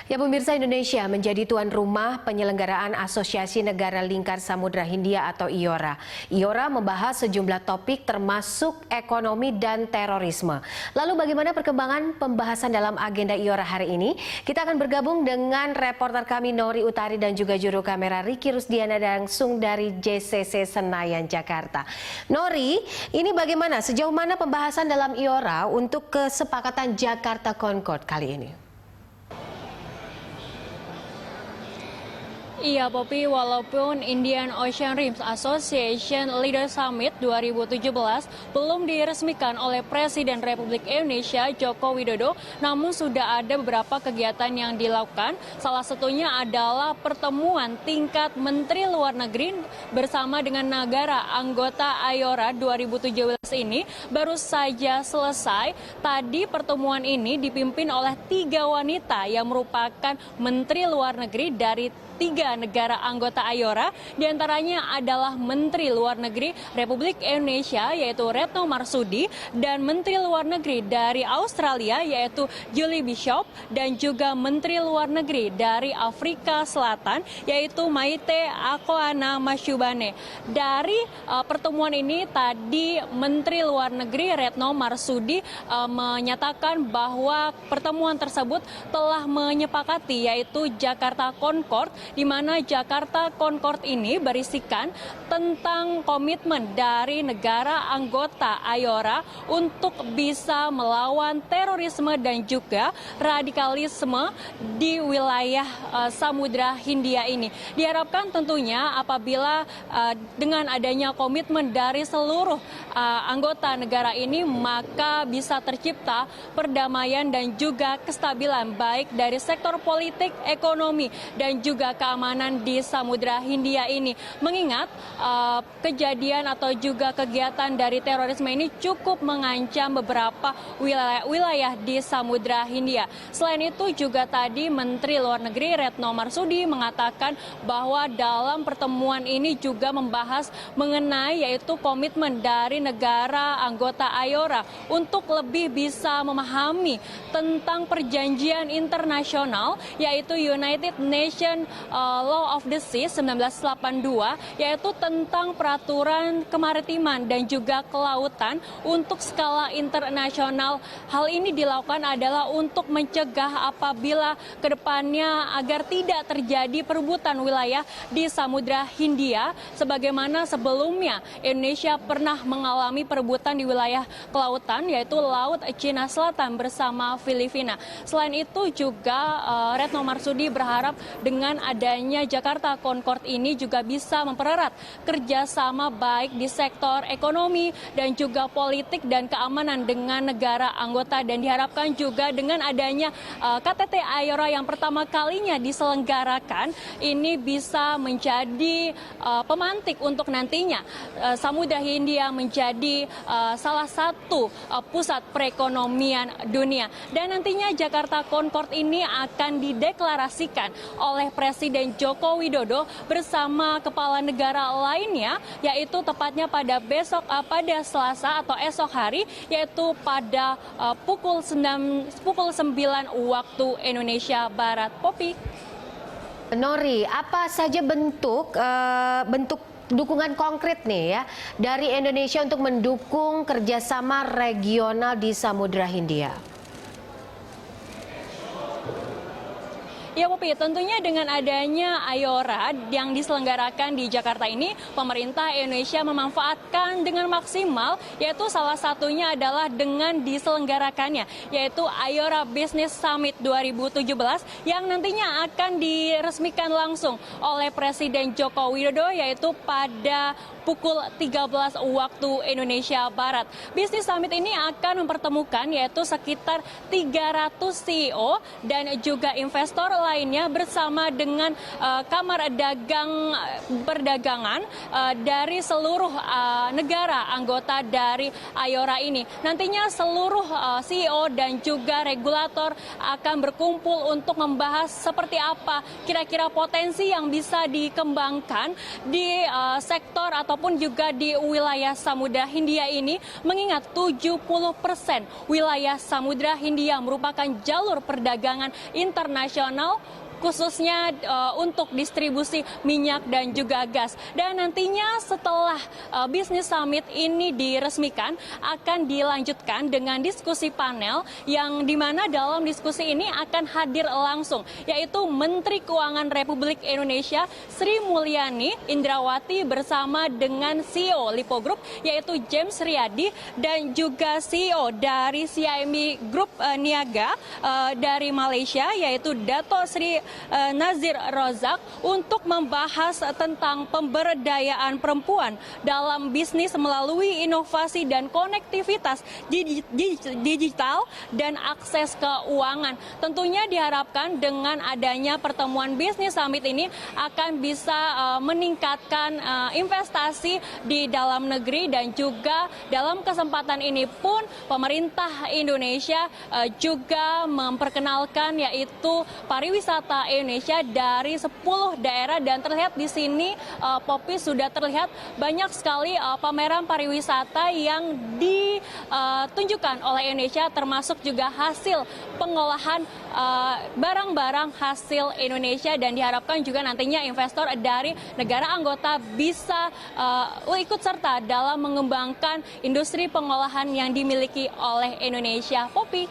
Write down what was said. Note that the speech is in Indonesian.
Ya, pemirsa, Indonesia menjadi tuan rumah penyelenggaraan Asosiasi Negara Lingkar Samudra Hindia atau IORA. IORA membahas sejumlah topik termasuk ekonomi dan terorisme. Lalu bagaimana perkembangan pembahasan dalam agenda IORA hari ini? Kita akan bergabung dengan reporter kami Nori Utari dan juga juru kamera Riki Rusdiana langsung dari JCC Senayan, Jakarta. Nori, ini bagaimana sejauh mana pembahasan dalam IORA untuk kesepakatan Jakarta Concord kali ini? Iya, Poppy, walaupun Indian Ocean Rim Association Leader Summit 2017 belum diresmikan oleh Presiden Republik Indonesia Joko Widodo, namun sudah ada beberapa kegiatan yang dilakukan. Salah satunya adalah pertemuan tingkat Menteri Luar Negeri bersama dengan negara anggota IORA 2017 ini baru saja selesai. Tadi pertemuan ini dipimpin oleh 3 wanita yang merupakan Menteri Luar Negeri dari 3 negara anggota IORA, diantaranya adalah Menteri Luar Negeri Republik Indonesia yaitu Retno Marsudi dan Menteri Luar Negeri dari Australia yaitu Julie Bishop dan juga Menteri Luar Negeri dari Afrika Selatan yaitu Maite Akoana Masyubane. Dari pertemuan ini tadi Menteri Luar Negeri Retno Marsudi menyatakan bahwa pertemuan tersebut telah menyepakati yaitu Jakarta Concord, di mana Jakarta Concord ini berisikan tentang komitmen dari negara anggota IORA untuk bisa melawan terorisme dan juga radikalisme di wilayah Samudra Hindia ini. Diharapkan tentunya apabila dengan adanya komitmen dari seluruh anggota negara ini, maka bisa tercipta perdamaian dan juga kestabilan baik dari sektor politik, ekonomi, dan juga keamanan di Samudra Hindia ini. Mengingat kejadian atau juga kegiatan dari terorisme ini cukup mengancam beberapa wilayah di Samudra Hindia. Selain itu juga tadi Menteri Luar Negeri Retno Marsudi mengatakan bahwa dalam pertemuan ini juga membahas mengenai yaitu komitmen dari negara anggota IORA untuk lebih bisa memahami tentang perjanjian internasional yaitu United Nations Law of the Sea 1982 yaitu tentang peraturan kemaritiman dan juga kelautan untuk skala internasional. Hal ini dilakukan adalah untuk mencegah apabila kedepannya agar tidak terjadi perebutan wilayah di Samudra Hindia sebagaimana sebelumnya Indonesia pernah mengalami perebutan di wilayah kelautan yaitu Laut Cina Selatan bersama Filipina. Selain itu juga Retno Marsudi berharap dengan adanya Jakarta Concord ini juga bisa mempererat kerjasama baik di sektor ekonomi dan juga politik dan keamanan dengan negara anggota, dan diharapkan juga dengan adanya KTT IORA yang pertama kalinya diselenggarakan ini bisa menjadi pemantik untuk nantinya Samudra Hindia menjadi salah satu pusat perekonomian dunia, dan nantinya Jakarta Concord ini akan dideklarasikan oleh Presiden Joko Widodo bersama kepala negara lainnya yaitu tepatnya pada pada Selasa atau esok hari yaitu pada pukul 9 waktu Indonesia Barat. Poppy. Nori, apa saja bentuk dukungan konkret nih ya dari Indonesia untuk mendukung kerjasama regional di Samudra Hindia? Ya, Poppy, tentunya dengan adanya IORA yang diselenggarakan di Jakarta ini, pemerintah Indonesia memanfaatkan dengan maksimal, yaitu salah satunya adalah dengan diselenggarakannya, yaitu IORA Business Summit 2017 yang nantinya akan diresmikan langsung oleh Presiden Joko Widodo, yaitu pada pukul 13 waktu Indonesia Barat. Business Summit ini akan mempertemukan yaitu sekitar 300 CEO dan juga investor lainnya bersama dengan Kamar Dagang Perdagangan dari seluruh negara anggota dari IORA ini. Nantinya seluruh CEO dan juga regulator akan berkumpul untuk membahas seperti apa kira-kira potensi yang bisa dikembangkan di sektor ataupun juga di wilayah Samudra Hindia ini, mengingat 70% wilayah Samudra Hindia merupakan jalur perdagangan internasional lokal, khususnya untuk distribusi minyak dan juga gas. Dan nantinya setelah bisnis summit ini diresmikan, akan dilanjutkan dengan diskusi panel yang dimana dalam diskusi ini akan hadir langsung, yaitu Menteri Keuangan Republik Indonesia Sri Mulyani Indrawati bersama dengan CEO Lipo Group, yaitu James Riyadi, dan juga CEO dari CIMB Group Niaga dari Malaysia, yaitu Dato Sri Nazir Rozak, untuk membahas tentang pemberdayaan perempuan dalam bisnis melalui inovasi dan konektivitas digital dan akses keuangan. Tentunya diharapkan dengan adanya pertemuan bisnis summit ini akan bisa meningkatkan investasi di dalam negeri, dan juga dalam kesempatan ini pun pemerintah Indonesia juga memperkenalkan yaitu pariwisata Indonesia dari 10 daerah, dan terlihat di sini Poppy sudah terlihat banyak sekali pameran pariwisata yang ditunjukkan oleh Indonesia, termasuk juga hasil pengolahan barang-barang hasil Indonesia, dan diharapkan juga nantinya investor dari negara anggota bisa ikut serta dalam mengembangkan industri pengolahan yang dimiliki oleh Indonesia. Poppy.